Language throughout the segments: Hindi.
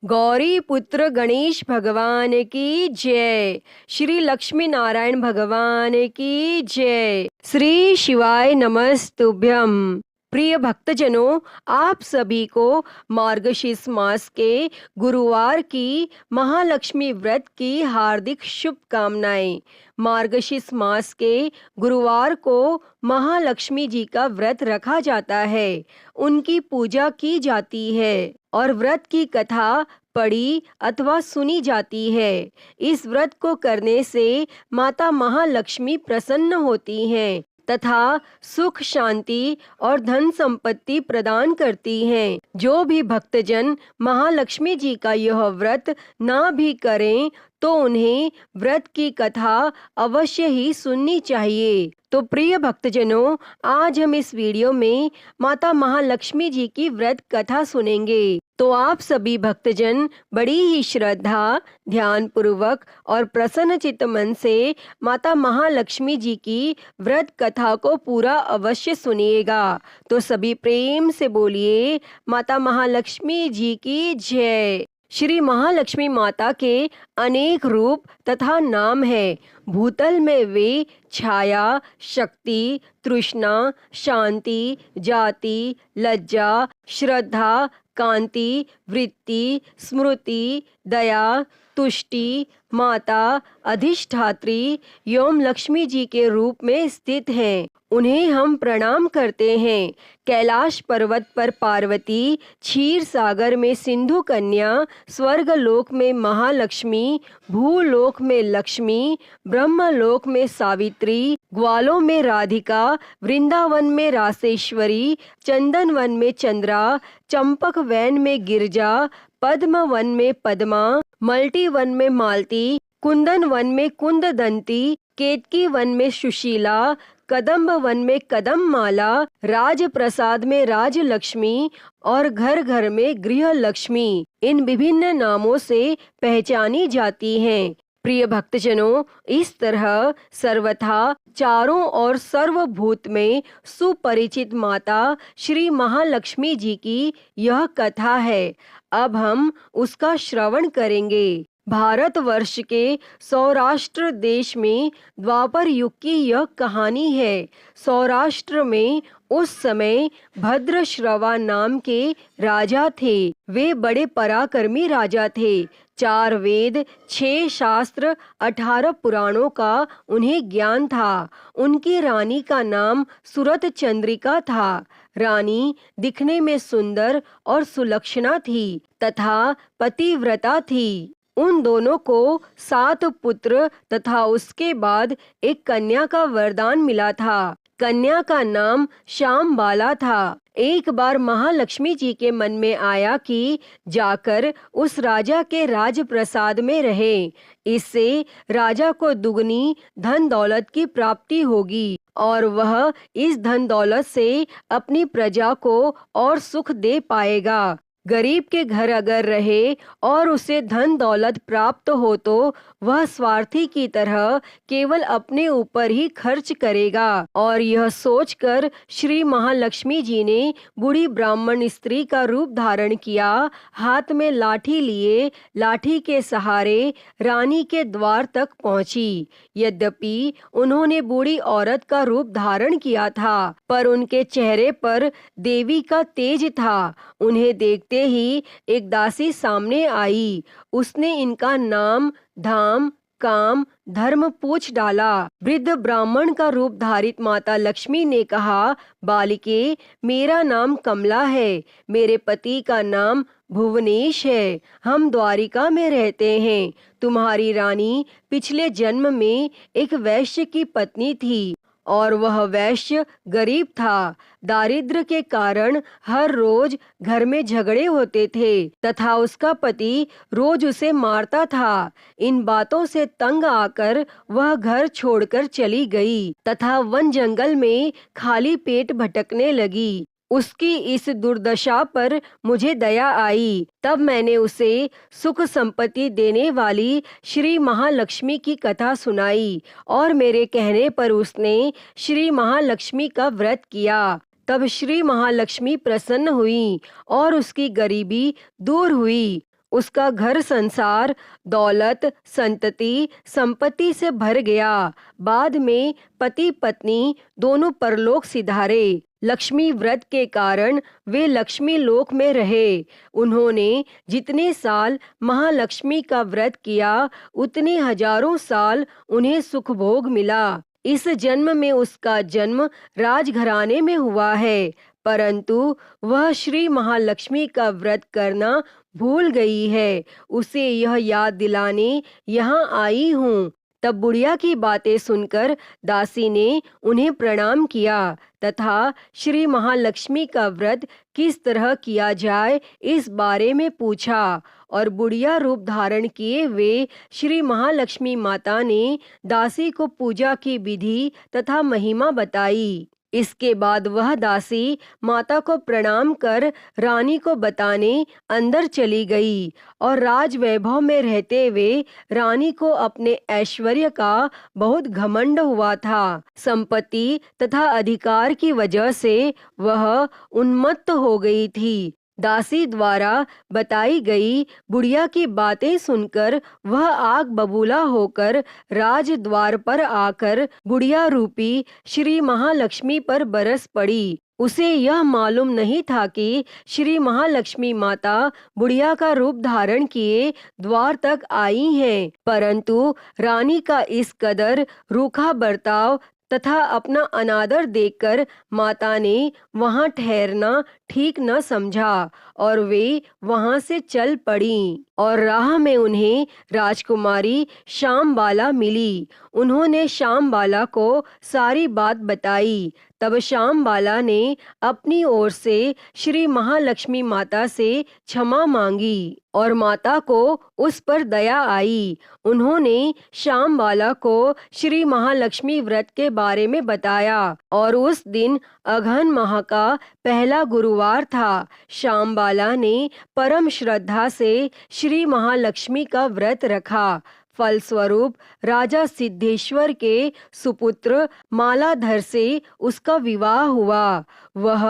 गौरी पुत्र गणेश भगवान की जय। श्री लक्ष्मी नारायण भगवान की जय। श्री शिवाय नमस्तुभ्यम। प्रिय भक्तजनों, आप सभी को मार्गशीर्ष मास के गुरुवार की महालक्ष्मी व्रत की हार्दिक शुभकामनाएं। मार्गशीर्ष मास के गुरुवार को महालक्ष्मी जी का व्रत रखा जाता है, उनकी पूजा की जाती है और व्रत की कथा पढ़ी अथवा सुनी जाती है। इस व्रत को करने से माता महालक्ष्मी प्रसन्न होती हैं तथा सुख शांति और धन संपत्ति प्रदान करती हैं। जो भी भक्तजन महालक्ष्मी जी का यह व्रत ना भी करें तो उन्हें व्रत की कथा अवश्य ही सुननी चाहिए। तो प्रिय भक्तजनों, आज हम इस वीडियो में माता महालक्ष्मी जी की व्रत कथा सुनेंगे। तो आप सभी भक्तजन बड़ी ही श्रद्धा, ध्यान पूर्वक और प्रसन्न चित्त मन से माता महालक्ष्मी जी की व्रत कथा को पूरा अवश्य सुनिएगा। तो सभी प्रेम से बोलिए, माता महालक्ष्मी जी की जय। श्री महालक्ष्मी माता के अनेक रूप तथा नाम है। भूतल में वे छाया, शक्ति, तृष्णा, शांति, जाति, लज्जा, श्रद्धा, कांति, वृत्ति, स्मृति, दया, तुष्टि, माता, अधिष्ठात्री एवं लक्ष्मी जी के रूप में स्थित हैं। उन्हें हम प्रणाम करते हैं। कैलाश पर्वत पर पार्वती, क्षीर सागर में सिंधु कन्या, स्वर्ग लोक में महालक्ष्मी, भूलोक में लक्ष्मी, ब्रह्मलोक में सावित्री, ग्वालों में राधिका, वृंदावन में रासेश्वरी, चंदन वन में चंद्रा, चंपक वैन में गिरजा, पद्म वन में पद्मा, मल्टी वन में मालती, कुंदन वन में कुंददंती, केतकी वन में सुशीला, कदम्ब वन में कदम माला, राज प्रसाद में राजलक्ष्मी और घर घर में गृह लक्ष्मी, इन विभिन्न नामों से पहचानी जाती हैं। प्रिय भक्तजनों, इस तरह सर्वथा चारों और सर्वभूत में सुपरिचित माता श्री महालक्ष्मी जी की यह कथा है। अब हम उसका श्रवण करेंगे। भारतवर्ष के सौराष्ट्र देश में द्वापर युग की यह कहानी है। सौराष्ट्र में उस समय भद्रश्रवा नाम के राजा थे। वे बड़े पराक्रमी राजा थे। 4 वेद, 6 शास्त्र, 18 पुराणों का उन्हें ज्ञान था। उनकी रानी का नाम सुरत चंद्रिका था। रानी दिखने में सुंदर और सुलक्षणा थी तथा पतिव्रता थी। उन दोनों को 7 पुत्र तथा उसके बाद एक कन्या का वरदान मिला था। कन्या का नाम श्यामबाला था। एक बार महालक्ष्मी जी के मन में आया कि जाकर उस राजा के राजप्रसाद में रहे। इससे राजा को दुगनी धन दौलत की प्राप्ति होगी और वह इस धन दौलत से अपनी प्रजा को और सुख दे पाएगा। गरीब के घर अगर रहे और उसे धन दौलत प्राप्त हो तो वह स्वार्थी की तरह केवल अपने ऊपर ही खर्च करेगा। और यह सोचकर श्री महालक्ष्मी जी ने बूढ़ी ब्राह्मण स्त्री का रूप धारण किया। हाथ में लाठी लिए लाठी के सहारे रानी के द्वार तक पहुंची। यद्यपि उन्होंने बूढ़ी औरत का रूप धारण किया था, पर उनके चेहरे पर देवी का तेज था। उन्हें देखते ही एक दासी सामने आई। उसने इनका नाम, धाम, काम, धर्म पूछ डाला। वृद्ध ब्राह्मण का रूप धारित माता लक्ष्मी ने कहा, बालिके, मेरा नाम कमला है। मेरे पति का नाम भुवनेश है। हम द्वारिका में रहते हैं। तुम्हारी रानी पिछले जन्म में एक वैश्य की पत्नी थी और वह वैश्य गरीब था। दारिद्र्य के कारण हर रोज घर में झगड़े होते थे तथा उसका पति रोज उसे मारता था। इन बातों से तंग आकर वह घर छोड़कर चली गई तथा वन जंगल में खाली पेट भटकने लगी। उसकी इस दुर्दशा पर मुझे दया आई। तब मैंने उसे सुख संपत्ति देने वाली श्री महालक्ष्मी की कथा सुनाई और मेरे कहने पर उसने श्री महालक्ष्मी का व्रत किया। तब श्री महालक्ष्मी प्रसन्न हुई और उसकी गरीबी दूर हुई। उसका घर संसार दौलत संतति संपत्ति से भर गया। बाद में पति पत्नी दोनों परलोक सिधारे। लक्ष्मी व्रत के कारण वे लक्ष्मी लोक में रहे। उन्होंने जितने साल महालक्ष्मी का व्रत किया उतने हजारों साल उन्हें सुख भोग मिला। इस जन्म में उसका जन्म राजघराने में हुआ है, परंतु वह श्री महालक्ष्मी का व्रत करना भूल गई है। उसे यह याद दिलाने यहाँ आई हूँ। तब बुढ़िया की बातें सुनकर दासी ने उन्हें प्रणाम किया तथा श्री महालक्ष्मी का व्रत किस तरह किया जाए इस बारे में पूछा और बुढ़िया रूप धारण किए वे श्री महालक्ष्मी माता ने दासी को पूजा की विधि तथा महिमा बताई। इसके बाद वह दासी माता को प्रणाम कर रानी को बताने अंदर चली गई और राज वैभव में रहते हुए रानी को अपने ऐश्वर्य का बहुत घमंड हुआ था। संपत्ति तथा अधिकार की वजह से वह उन्मत्त हो गई थी। दासी द्वारा बताई गई बुढ़िया की बातें सुनकर वह आग बबूला होकर राजद्वार पर आकर बुढ़िया रूपी श्री महालक्ष्मी पर बरस पड़ी। उसे यह मालूम नहीं था कि श्री महालक्ष्मी माता बुढ़िया का रूप धारण किए द्वार तक आई हैं, परंतु रानी का इस कदर रूखा बर्ताव तथा अपना अनादर देखकर माता ने वहां ठहरना ठीक न समझा और वे वहां से चल पड़ी और राह में उन्हें राजकुमारी श्यामबाला मिली। उन्होंने श्यामबाला को सारी बात बताई। तब श्यामबाला ने अपनी ओर से श्री महालक्ष्मी माता से क्षमा मांगी और माता को उस पर दया आई। उन्होंने श्यामबाला को श्री महालक्ष्मी व्रत के बारे में बताया और उस दिन अघन माह का पहला गुरुवार था। श्यामबाला ने परम श्रद्धा से श्री महालक्ष्मी का व्रत रखा। फलस्वरूप राजा सिद्धेश्वर के सुपुत्र मालाधर से उसका विवाह हुआ। वह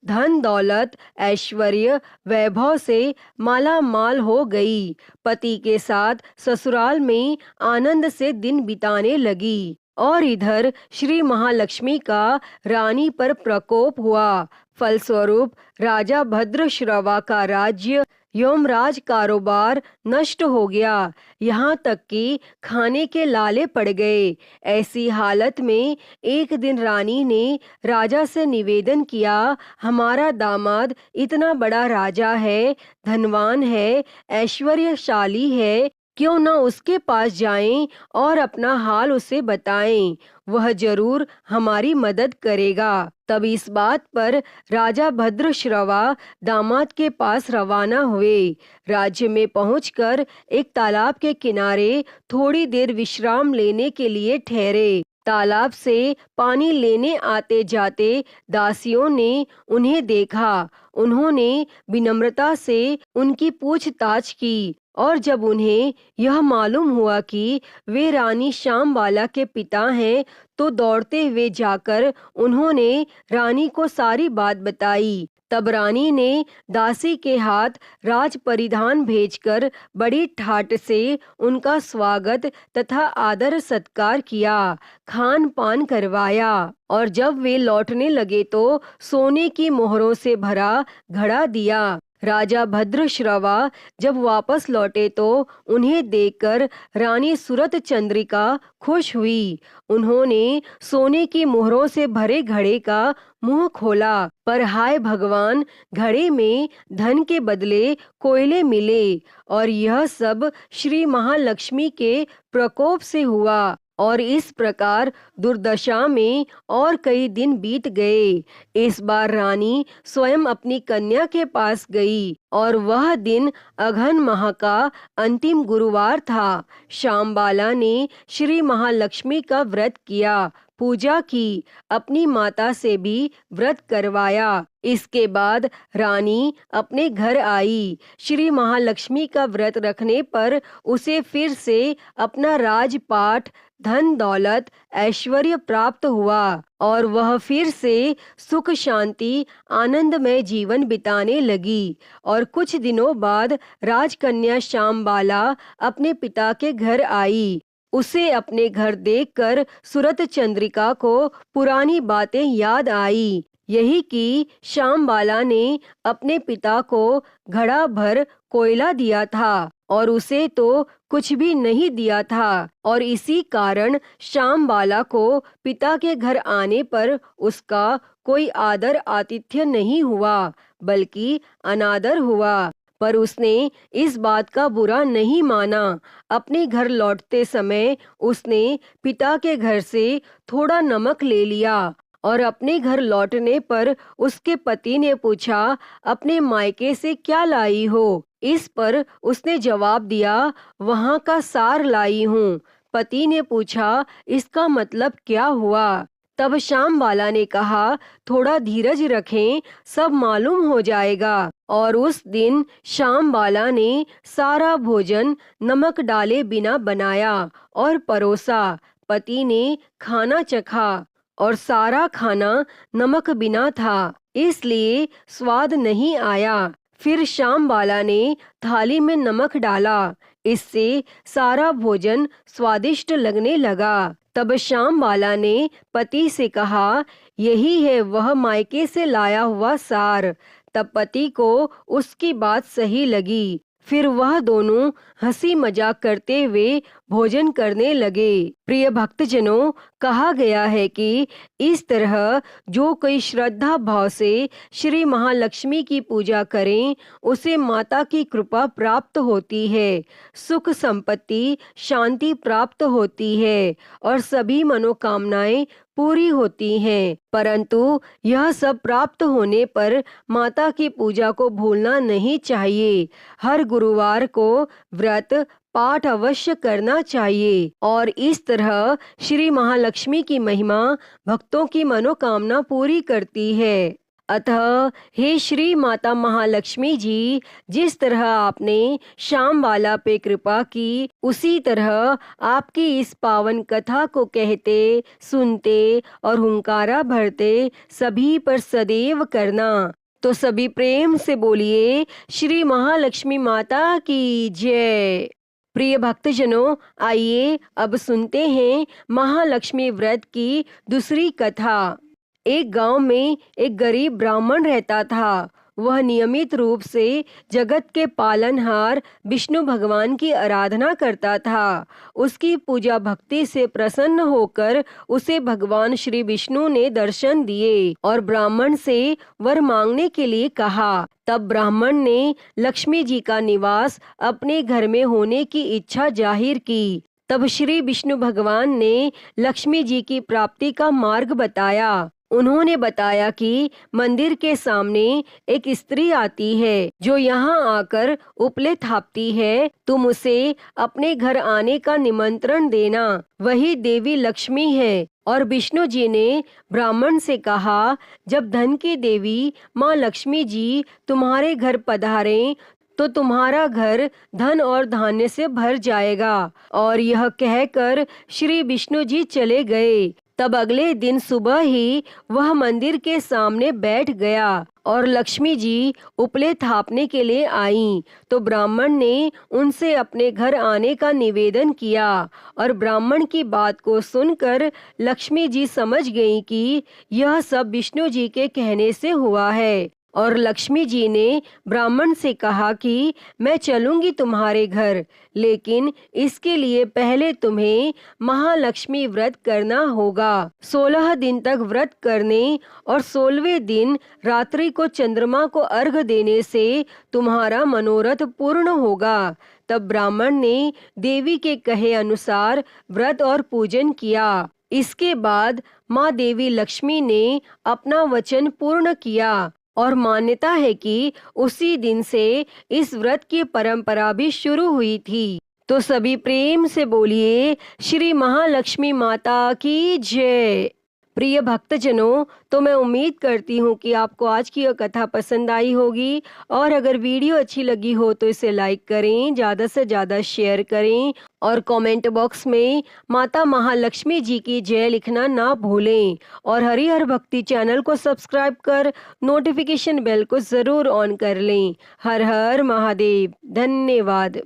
धन दौलत ऐश्वर्य वैभव से माला माल हो गई। पति के साथ ससुराल में आनंद से दिन बिताने लगी और इधर श्री महालक्ष्मी का रानी पर प्रकोप हुआ। फलस्वरूप राजा भद्रश्रवा का राज्य यमराज कारोबार नष्ट हो गया, यहाँ तक कि खाने के लाले पड़ गए। ऐसी हालत में एक दिन रानी ने राजा से निवेदन किया, हमारा दामाद इतना बड़ा राजा है, धनवान है, ऐश्वर्यशाली है, क्यों न उसके पास जाएं और अपना हाल उसे बताएं, वह जरूर हमारी मदद करेगा। तब इस बात पर राजा भद्रश्रवा दामाद के पास रवाना हुए। राज्य में पहुंचकर एक तालाब के किनारे थोड़ी देर विश्राम लेने के लिए ठहरे। तालाब से पानी लेने आते जाते दासियों ने उन्हें देखा। उन्होंने विनम्रता से उनकी पूछताछ की और जब उन्हें यह मालूम हुआ कि वे रानी श्यामबाला के पिता हैं तो दौड़ते हुए जाकर उन्होंने रानी को सारी बात बताई। तब रानी ने दासी के हाथ राज परिधान भेजकर बड़ी ठाट से उनका स्वागत तथा आदर सत्कार किया, खान पान करवाया और जब वे लौटने लगे तो सोने की मोहरों से भरा घड़ा दिया। राजा भद्रश्रवा जब वापस लौटे तो उन्हें देखकर रानी सूरत चंद्रिका खुश हुई। उन्होंने सोने की मोहरों से भरे घड़े का मुंह खोला, पर हाय भगवान, घड़े में धन के बदले कोयले मिले और यह सब श्री महालक्ष्मी के प्रकोप से हुआ। और इस प्रकार दुर्दशा में और कई दिन बीत गए। इस बार रानी स्वयं अपनी कन्या के पास गई और वह दिन अघन माह का अंतिम गुरुवार था। श्यामबाला ने श्री महालक्ष्मी का व्रत किया। पूजा की, अपनी माता से भी व्रत करवाया। इसके बाद रानी अपने घर आई। श्री महालक्ष्मी का व्रत रखने पर उसे फिर से अपना राजपाट, धन दौलत, ऐश्वर्य प्राप्त हुआ और वह फिर से सुख शांति आनंदमय जीवन बिताने लगी। और कुछ दिनों बाद राजकन्या श्यामबाला अपने पिता के घर आई। उसे अपने घर देखकर सूरत चंद्रिका को पुरानी बातें याद आई। यही कि श्यामबाला ने अपने पिता को घड़ा भर कोयला दिया था और उसे तो कुछ भी नहीं दिया था, और इसी कारण श्यामबाला को पिता के घर आने पर उसका कोई आदर आतिथ्य नहीं हुआ, बल्कि अनादर हुआ। पर उसने इस बात का बुरा नहीं माना। अपने घर लौटते समय उसने पिता के घर से थोड़ा नमक ले लिया और अपने घर लौटने पर उसके पति ने पूछा, अपने मायके से क्या लाई हो? इस पर उसने जवाब दिया, वहाँ का सार लाई हूँ। पति ने पूछा, इसका मतलब क्या हुआ? तब श्यामबाला ने कहा, थोड़ा धीरज रखें, सब मालूम हो जाएगा। और उस दिन श्यामबाला ने सारा भोजन नमक डाले बिना बनाया और परोसा। पति ने खाना चखा और सारा खाना नमक बिना था, इसलिए स्वाद नहीं आया। फिर श्यामबाला ने थाली में नमक डाला, इससे सारा भोजन स्वादिष्ट लगने लगा। तब श्यामबाला ने पति से कहा, यही है वह मायके से लाया हुआ सार। तब पति को उसकी बात सही लगी। फिर वह दोनों हंसी मजाक करते हुए भोजन करने लगे। प्रिय भक्तजनों, कहा गया है कि इस तरह जो कोई श्रद्धा भाव से श्री महालक्ष्मी की पूजा करें, उसे माता की कृपा प्राप्त होती है, सुख संपत्ति शांति प्राप्त होती है और सभी मनोकामनाएं पूरी होती हैं। परंतु यह सब प्राप्त होने पर माता की पूजा को भूलना नहीं चाहिए। हर गुरुवार को व्रत पाठ अवश्य करना चाहिए और इस तरह श्री महालक्ष्मी की महिमा भक्तों की मनोकामना पूरी करती है। अतः हे श्री माता महालक्ष्मी जी, जिस तरह आपने श्यामबाला पे कृपा की, उसी तरह आपकी इस पावन कथा को कहते, सुनते और हुंकारा भरते सभी पर सदैव करना। तो सभी प्रेम से बोलिए, श्री महालक्ष्मी माता की जय। प्रिय भक्तजनों, आइए अब सुनते हैं महालक्ष्मी व्रत की दूसरी कथा। एक गांव में एक गरीब ब्राह्मण रहता था। वह नियमित रूप से जगत के पालनहार विष्णु भगवान की आराधना करता था। उसकी पूजा भक्ति से प्रसन्न होकर उसे भगवान श्री विष्णु ने दर्शन दिए और ब्राह्मण से वर मांगने के लिए कहा। तब ब्राह्मण ने लक्ष्मी जी का निवास अपने घर में होने की इच्छा जाहिर की। तब श्री विष्णु भगवान ने लक्ष्मी जी की प्राप्ति का मार्ग बताया। उन्होंने बताया कि मंदिर के सामने एक स्त्री आती है जो यहाँ आकर उपले थापती है। तुम उसे अपने घर आने का निमंत्रण देना, वही देवी लक्ष्मी है। और विष्णु जी ने ब्राह्मण से कहा, जब धन की देवी माँ लक्ष्मी जी तुम्हारे घर पधारें तो तुम्हारा घर धन और धान्य से भर जाएगा। और यह कहकर श्री विष्णु जी चले गए। तब अगले दिन सुबह ही वह मंदिर के सामने बैठ गया और लक्ष्मी जी उपले थापने के लिए आईं। तो ब्राह्मण ने उनसे अपने घर आने का निवेदन किया और ब्राह्मण की बात को सुनकर लक्ष्मी जी समझ गईं कि यह सब विष्णु जी के कहने से हुआ है। और लक्ष्मी जी ने ब्राह्मण से कहा कि मैं चलूंगी तुम्हारे घर, लेकिन इसके लिए पहले तुम्हें महालक्ष्मी व्रत करना होगा। 16 दिन तक व्रत करने और 16वें दिन रात्रि को चंद्रमा को अर्घ देने से तुम्हारा मनोरथ पूर्ण होगा। तब ब्राह्मण ने देवी के कहे अनुसार व्रत और पूजन किया। इसके बाद माँ देवी लक्ष्मी ने अपना वचन पूर्ण किया और मान्यता है कि उसी दिन से इस व्रत की परंपरा भी शुरू हुई थी। तो सभी प्रेम से बोलिए श्री महालक्ष्मी माता की जय। प्रिय भक्तजनों, तो मैं उम्मीद करती हूँ कि आपको आज की यह कथा पसंद आई होगी और अगर वीडियो अच्छी लगी हो तो इसे लाइक करें, ज़्यादा से ज़्यादा शेयर करें और कमेंट बॉक्स में माता महालक्ष्मी जी की जय लिखना ना भूलें और हरिहर भक्ति चैनल को सब्सक्राइब कर नोटिफिकेशन बेल को ज़रूर ऑन कर लें। हर हर महादेव। धन्यवाद।